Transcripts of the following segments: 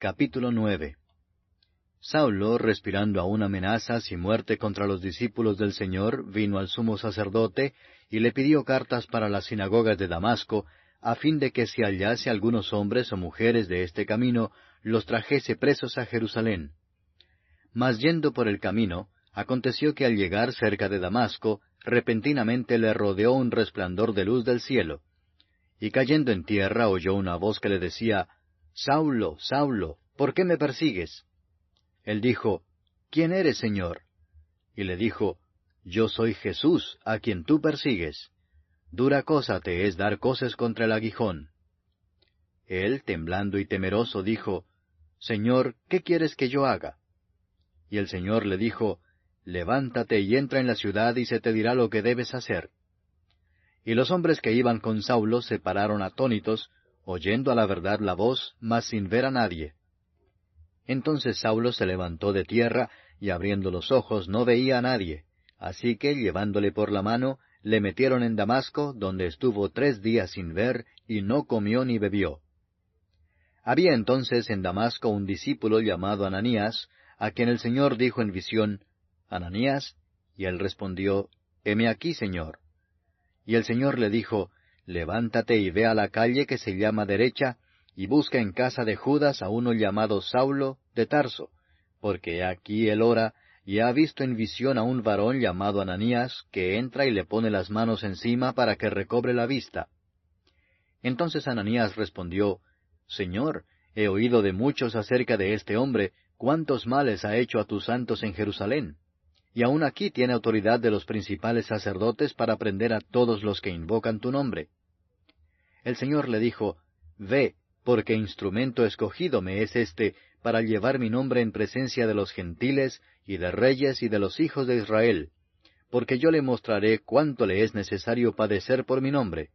Capítulo 9. Saulo, respirando aún amenazas y muerte contra los discípulos del Señor, vino al sumo sacerdote y le pidió cartas para las sinagogas de Damasco, a fin de que si hallase algunos hombres o mujeres de este camino, los trajese presos a Jerusalén. Mas yendo por el camino, aconteció que al llegar cerca de Damasco, repentinamente le rodeó un resplandor de luz del cielo. Y cayendo en tierra oyó una voz que le decía, Saulo, Saulo, ¿por qué me persigues? Él dijo, ¿Quién eres, Señor? Y le dijo, Yo soy Jesús, a quien tú persigues. Dura cosa te es dar coces contra el aguijón. Él, temblando y temeroso, dijo, Señor, ¿qué quieres que yo haga? Y el Señor le dijo, Levántate y entra en la ciudad y se te dirá lo que debes hacer. Y los hombres que iban con Saulo se pararon atónitos, oyendo a la verdad la voz, mas sin ver a nadie. Entonces Saulo se levantó de tierra, y abriendo los ojos no veía a nadie. Así que, llevándole por la mano, le metieron en Damasco, donde estuvo 3 días sin ver, y no comió ni bebió. Había entonces en Damasco un discípulo llamado Ananías, a quien el Señor dijo en visión, Ananías, y él respondió, Heme aquí, Señor. Y el Señor le dijo, Levántate y ve a la calle que se llama Derecha, y busca en casa de Judas a uno llamado Saulo de Tarso, porque aquí él ora, y ha visto en visión a un varón llamado Ananías, que entra y le pone las manos encima para que recobre la vista. Entonces Ananías respondió, Señor, he oído de muchos acerca de este hombre, cuántos males ha hecho a tus santos en Jerusalén. Y aun aquí tiene autoridad de los principales sacerdotes para prender a todos los que invocan tu nombre. El Señor le dijo, Ve, porque instrumento escogido me es este para llevar mi nombre en presencia de los gentiles, y de reyes, y de los hijos de Israel, porque yo le mostraré cuánto le es necesario padecer por mi nombre.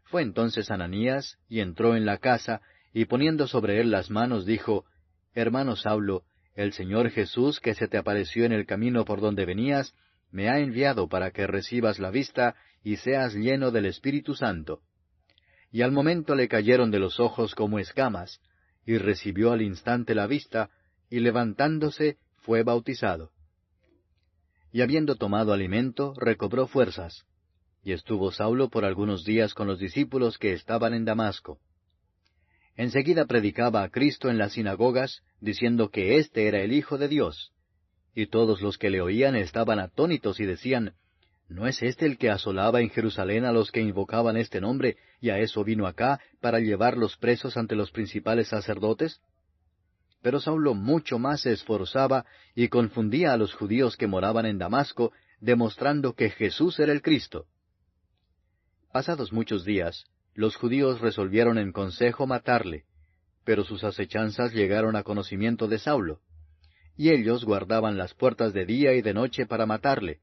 Fue entonces Ananías, y entró en la casa, y poniendo sobre él las manos, dijo, Hermano Saulo, el Señor Jesús, que se te apareció en el camino por donde venías, me ha enviado para que recibas la vista, y seas lleno del Espíritu Santo. Y al momento le cayeron de los ojos como escamas, y recibió al instante la vista, y levantándose fue bautizado. Y habiendo tomado alimento, recobró fuerzas. Y estuvo Saulo por algunos días con los discípulos que estaban en Damasco. Enseguida predicaba a Cristo en las sinagogas, diciendo que éste era el Hijo de Dios. Y todos los que le oían estaban atónitos y decían, ¿No es este el que asolaba en Jerusalén a los que invocaban este nombre, y a eso vino acá, para llevarlos presos ante los principales sacerdotes? Pero Saulo mucho más se esforzaba y confundía a los judíos que moraban en Damasco, demostrando que Jesús era el Cristo. Pasados muchos días, los judíos resolvieron en consejo matarle, pero sus acechanzas llegaron a conocimiento de Saulo, y ellos guardaban las puertas de día y de noche para matarle.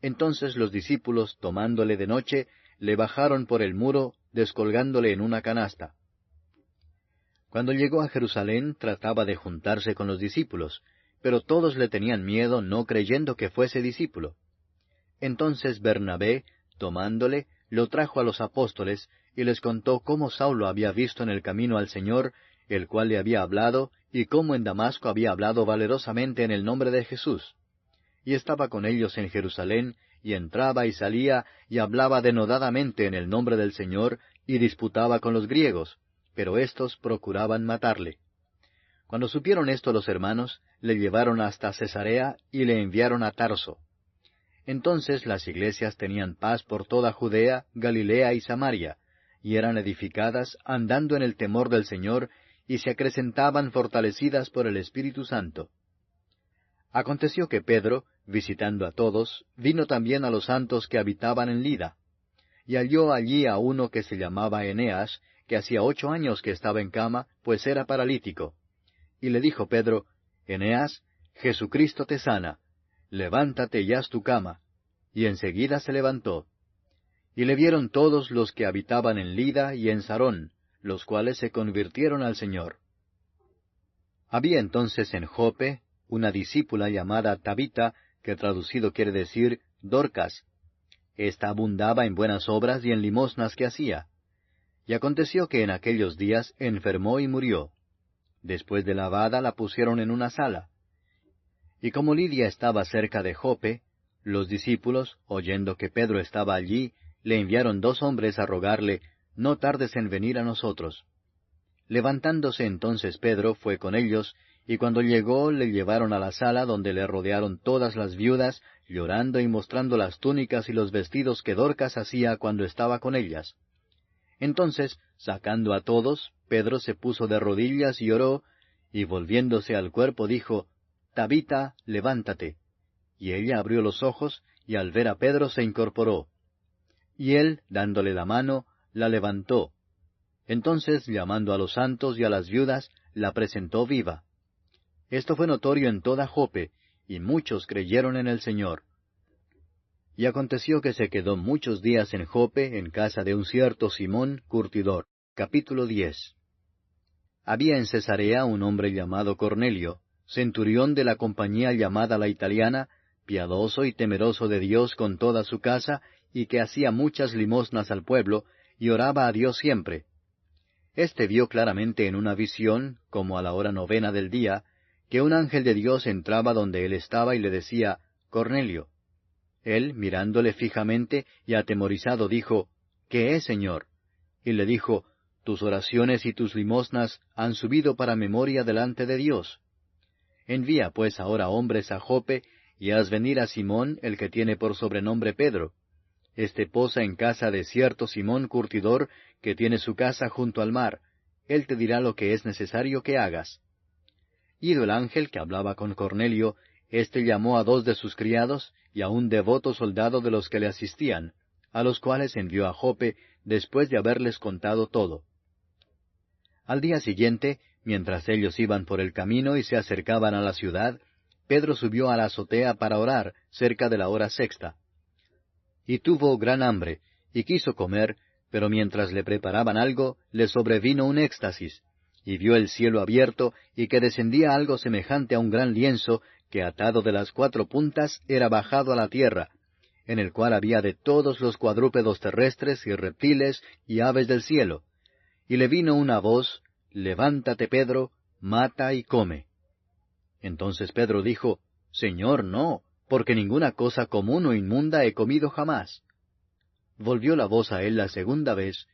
Entonces los discípulos, tomándole de noche, le bajaron por el muro, descolgándole en una canasta. Cuando llegó a Jerusalén, trataba de juntarse con los discípulos, pero todos le tenían miedo, no creyendo que fuese discípulo. Entonces Bernabé, tomándole, lo trajo a los apóstoles, y les contó cómo Saulo había visto en el camino al Señor, el cual le había hablado, y cómo en Damasco había hablado valerosamente en el nombre de Jesús. Y estaba con ellos en Jerusalén, y entraba y salía, y hablaba denodadamente en el nombre del Señor, y disputaba con los griegos, pero éstos procuraban matarle. Cuando supieron esto los hermanos, le llevaron hasta Cesarea, y le enviaron a Tarso. Entonces las iglesias tenían paz por toda Judea, Galilea y Samaria, y eran edificadas andando en el temor del Señor, y se acrecentaban fortalecidas por el Espíritu Santo. Aconteció que Pedro, visitando a todos, vino también a los santos que habitaban en Lida, y halló allí a uno que se llamaba Eneas, que hacía 8 años que estaba en cama, pues era paralítico. Y le dijo Pedro, Eneas, Jesucristo te sana, levántate y haz tu cama. Y enseguida se levantó. Y le vieron todos los que habitaban en Lida y en Sarón, los cuales se convirtieron al Señor. Había entonces en Jope una discípula llamada Tabita, que traducido quiere decir Dorcas. Esta abundaba en buenas obras y en limosnas que hacía. Y aconteció que en aquellos días enfermó y murió. Después de lavada la pusieron en una sala. Y como Lidia estaba cerca de Joppe, los discípulos, oyendo que Pedro estaba allí, le enviaron 2 hombres a rogarle, no tardes en venir a nosotros. Levantándose entonces Pedro fue con ellos, y cuando llegó le llevaron a la sala donde le rodearon todas las viudas, llorando y mostrando las túnicas y los vestidos que Dorcas hacía cuando estaba con ellas. Entonces, sacando a todos, Pedro se puso de rodillas y oró, y volviéndose al cuerpo dijo, Tabita, levántate. Y ella abrió los ojos, y al ver a Pedro se incorporó. Y él, dándole la mano, la levantó. Entonces, llamando a los santos y a las viudas, la presentó viva. Esto fue notorio en toda Joppe, y muchos creyeron en el Señor. Y aconteció que se quedó muchos días en Joppe, en casa de un cierto Simón, curtidor. Capítulo 10. Había en Cesarea un hombre llamado Cornelio, centurión de la compañía llamada la Italiana, piadoso y temeroso de Dios con toda su casa, y que hacía muchas limosnas al pueblo, y oraba a Dios siempre. Este vio claramente en una visión, como a la hora 9 del día, que un ángel de Dios entraba donde él estaba y le decía, Cornelio. Él, mirándole fijamente y atemorizado, dijo, ¿Qué es, Señor? Y le dijo, Tus oraciones y tus limosnas han subido para memoria delante de Dios. Envía pues ahora hombres a Joppe, y haz venir a Simón, el que tiene por sobrenombre Pedro. Este posa en casa de cierto Simón curtidor, que tiene su casa junto al mar. Él te dirá lo que es necesario que hagas. Ido el ángel que hablaba con Cornelio, éste llamó a 2 de sus criados, y a un devoto soldado de los que le asistían, a los cuales envió a Joppe, después de haberles contado todo. Al día siguiente, mientras ellos iban por el camino y se acercaban a la ciudad, Pedro subió a la azotea para orar, cerca de la hora 6. Y tuvo gran hambre, y quiso comer, pero mientras le preparaban algo, le sobrevino un éxtasis, y vio el cielo abierto, y que descendía algo semejante a un gran lienzo, que atado de las 4 puntas era bajado a la tierra, en el cual había de todos los cuadrúpedos terrestres y reptiles y aves del cielo. Y le vino una voz, Levántate, Pedro, mata y come. Entonces Pedro dijo, Señor, no, porque ninguna cosa común o inmunda he comido jamás. Volvió la voz a él la segunda vez,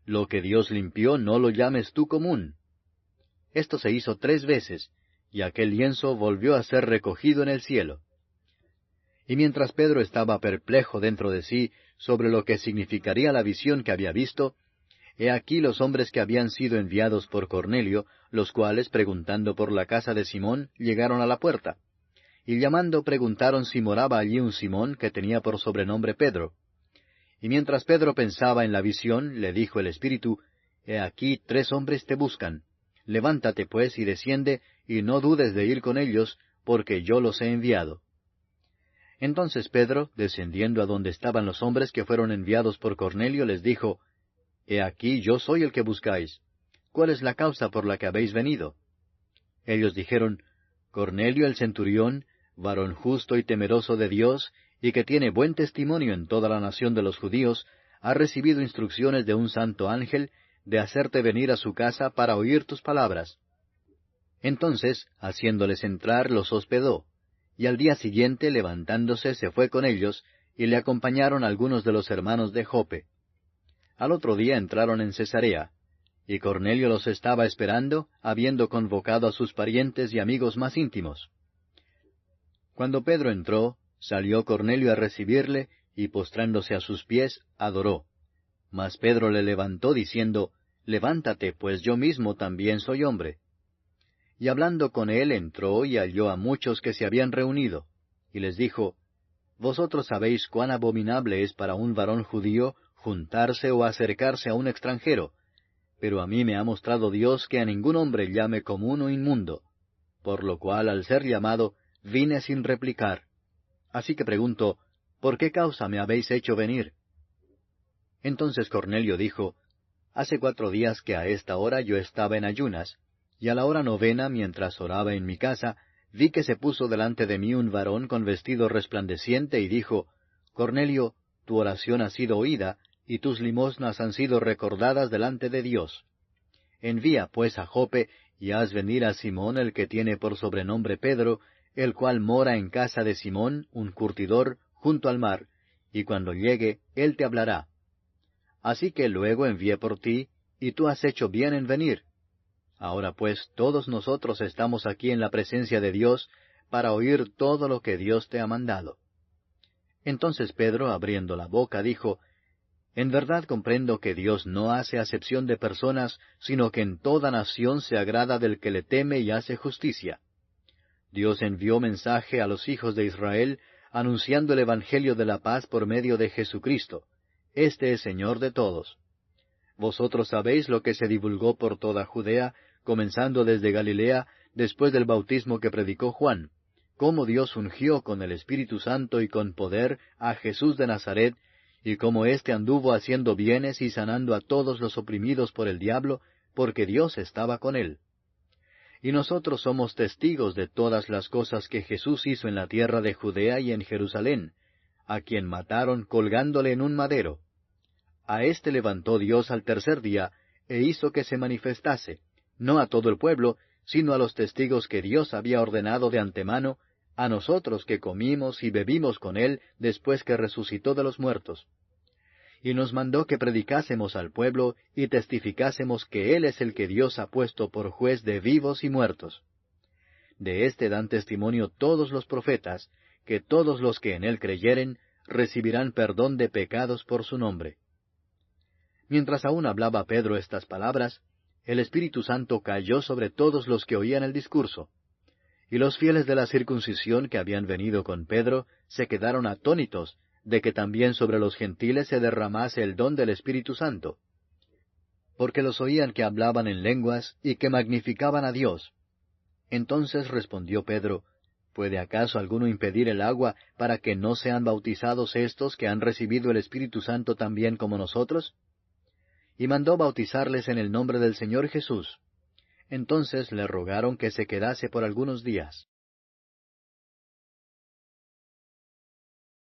Lo que Dios limpió no lo llames tú común. Esto se hizo 3 veces, y aquel lienzo volvió a ser recogido en el cielo. Y mientras Pedro estaba perplejo dentro de sí sobre lo que significaría la visión que había visto, he aquí los hombres que habían sido enviados por Cornelio, los cuales, preguntando por la casa de Simón, llegaron a la puerta. Y llamando preguntaron si moraba allí un Simón que tenía por sobrenombre Pedro. Y mientras Pedro pensaba en la visión, le dijo el Espíritu, He aquí 3 hombres te buscan. Levántate pues y desciende, y no dudes de ir con ellos, porque yo los he enviado. Entonces Pedro, descendiendo a donde estaban los hombres que fueron enviados por Cornelio, les dijo, He aquí yo soy el que buscáis. ¿Cuál es la causa por la que habéis venido? Ellos dijeron, Cornelio el centurión, varón justo y temeroso de Dios, y que tiene buen testimonio en toda la nación de los judíos, ha recibido instrucciones de un santo ángel de hacerte venir a su casa para oír tus palabras. Entonces, haciéndoles entrar, los hospedó, y al día siguiente, levantándose, se fue con ellos, y le acompañaron algunos de los hermanos de Joppe. Al otro día entraron en Cesarea, y Cornelio los estaba esperando, habiendo convocado a sus parientes y amigos más íntimos. Cuando Pedro entró, salió Cornelio a recibirle, y postrándose a sus pies, adoró. Mas Pedro le levantó diciendo, Levántate, pues yo mismo también soy hombre. Y hablando con él entró y halló a muchos que se habían reunido, y les dijo, Vosotros sabéis cuán abominable es para un varón judío juntarse o acercarse a un extranjero, pero a mí me ha mostrado Dios que a ningún hombre llame común o inmundo, por lo cual al ser llamado vine sin replicar. Así que pregunto, ¿por qué causa me habéis hecho venir? Entonces Cornelio dijo, Hace 4 días que a esta hora yo estaba en ayunas, y a la hora 9, mientras oraba en mi casa, vi que se puso delante de mí un varón con vestido resplandeciente y dijo, Cornelio, tu oración ha sido oída, y tus limosnas han sido recordadas delante de Dios. Envía pues a Joppe, y haz venir a Simón el que tiene por sobrenombre Pedro, el cual mora en casa de Simón, un curtidor, junto al mar, y cuando llegue, él te hablará. Así que luego envié por ti, y tú has hecho bien en venir. Ahora pues todos nosotros estamos aquí en la presencia de Dios para oír todo lo que Dios te ha mandado. Entonces Pedro, abriendo la boca, dijo, En verdad comprendo que Dios no hace acepción de personas, sino que en toda nación se agrada del que le teme y hace justicia. Dios envió mensaje a los hijos de Israel, anunciando el Evangelio de la paz por medio de Jesucristo. Este es Señor de todos. Vosotros sabéis lo que se divulgó por toda Judea, comenzando desde Galilea, después del bautismo que predicó Juan, cómo Dios ungió con el Espíritu Santo y con poder a Jesús de Nazaret, y cómo éste anduvo haciendo bienes y sanando a todos los oprimidos por el diablo, porque Dios estaba con él. Y nosotros somos testigos de todas las cosas que Jesús hizo en la tierra de Judea y en Jerusalén, a quien mataron colgándole en un madero. A éste levantó Dios al tercer día, e hizo que se manifestase, no a todo el pueblo, sino a los testigos que Dios había ordenado de antemano, a nosotros que comimos y bebimos con él después que resucitó de los muertos. Y nos mandó que predicásemos al pueblo y testificásemos que Él es el que Dios ha puesto por juez de vivos y muertos. De éste dan testimonio todos los profetas, que todos los que en Él creyeren recibirán perdón de pecados por su nombre. Mientras aún hablaba Pedro estas palabras, el Espíritu Santo cayó sobre todos los que oían el discurso. Y los fieles de la circuncisión que habían venido con Pedro se quedaron atónitos de que también sobre los gentiles se derramase el don del Espíritu Santo, porque los oían que hablaban en lenguas y que magnificaban a Dios. Entonces respondió Pedro, ¿Puede acaso alguno impedir el agua para que no sean bautizados estos que han recibido el Espíritu Santo también como nosotros? Y mandó bautizarles en el nombre del Señor Jesús. Entonces le rogaron que se quedase por algunos días.